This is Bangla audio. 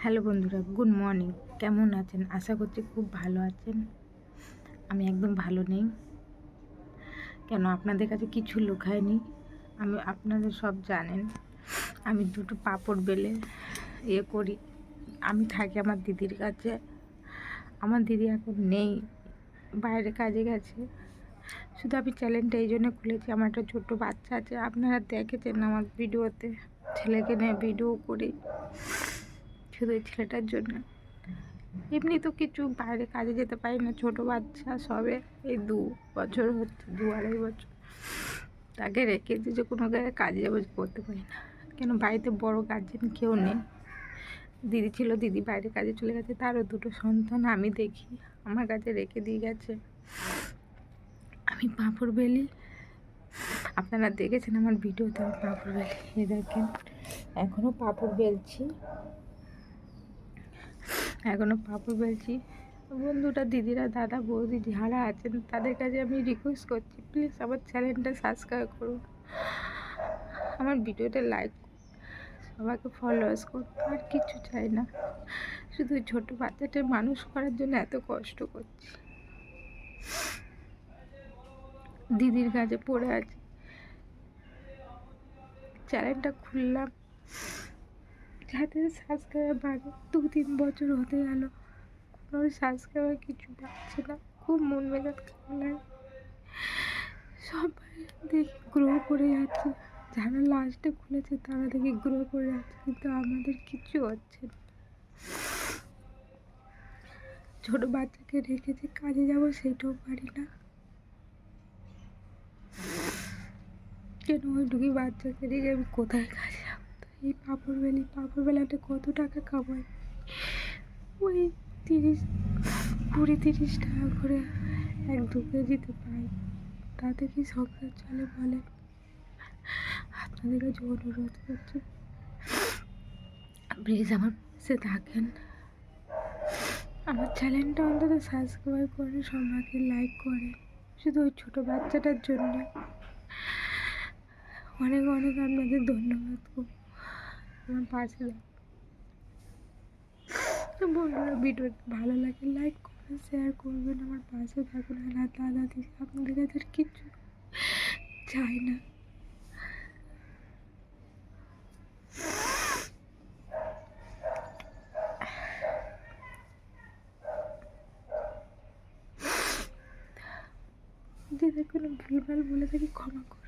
হ্যালো বন্ধুরা, গুড মর্নিং। কেমন আছেন? আশা করছি খুব ভালো আছেন। আমি একদম ভালো নেই। কেন আপনাদের কাছে কিছু লুকায়নি। আপনাদের সব জানেন। আমি দুটো পাঁপড় বেলে করি। আমি থাকি আমার দিদির কাছে। আমার দিদি এখন নেই, বাইরে কাজে গেছে। শুধু আমি চ্যানেলটা এই জন্য খুলেছি, আমার একটা ছোট্ট বাচ্চা আছে। আপনারা দেখেছেন আমার ভিডিওতে, ছেলেকে নিয়ে ভিডিও করি শুধু এই ছেলেটার জন্য। এমনি তো কিছু বাইরে কাজে যেতে পারি না, ছোট বাচ্চা সবে এই 2 বছর হচ্ছে, 2-2.5 বছর। তাকে রেখে যে কোনো জায়গায় কাজে যাবো করতে পারি না, কেন বাড়িতে বড় গার্জেন কেউ নেই। দিদি ছিল, দিদি বাইরে কাজে চলে গেছে, তারও দুটো সন্তান আমি দেখি, আমার কাছে রেখে দিয়ে গেছে। আমি পাঁপড় বেলি, আপনারা দেখেছেন আমার ভিডিওতে আমি পাঁপড় বেলি। এ দেখেন এখনও পাঁপড় বেলছি, বন্ধুরা, দিদিরা, দাদা, বৌদি যারা আছেন তাদের কাছে আমি রিকোয়েস্ট করছি, প্লিজ আমার চ্যানেলটা সাবস্ক্রাইব করুন, আমার ভিডিওটা লাইক করুন, সবাইকে ফলোয়ার্স করুন। আর কিছু চাই না, শুধু ছোট বাচ্চাটা মানুষ করার জন্য এত কষ্ট করছি। দিদির কাছে পড়ে আছি, চ্যানেলটা খুললাম যাতে সাবস্ক্রাইবার বাড়ে। 2-3 বছর হতে গেল, কোনো সাবস্ক্রাইবার কিছু পাচ্ছে না। খুব মন মেজাজ খারাপ লাগে। সবাই দেখি গ্রো করে যাচ্ছে, যারা লাস্টে খুলেছে তারা দেখি গ্রো করে যাচ্ছে, কিন্তু আমাদের কিছু হচ্ছে না। ছোট বাচ্চাকে রেখে যে কাজে যাব সেটাও পারি না, কেন ওইটুকুই বাচ্চাকে রেখে আমি কোথায় কাজে যাবো? এই পাঁপড় বেলাতে কত টাকা কামাই? ওই 20-30 টাকা করে 1-2 কেজিতে পাই, তাতে কি সংসার চলে বলে? আপনাদের কাছে অনুরোধ করছি, প্লিজ আমার পাশে থাকেন, আমার চ্যানেলটা অন্তত সাবস্ক্রাইব করে সবাইকে লাইক করে, শুধু ওই ছোটো বাচ্চাটার জন্য। অনেক অনেক আপনাদের ধন্যবাদ আমার পাশে। তো বন্ধুরা, ভিডিওটা ভালো লাগে লাইক করবেন, শেয়ার করবেন, আমার পাশে থাকুন। আর দাদা দিদি আপনাদের কাছে কিছু চাই না। যদি কোনো ভুলভাল বলে থাকি ক্ষমা করুন।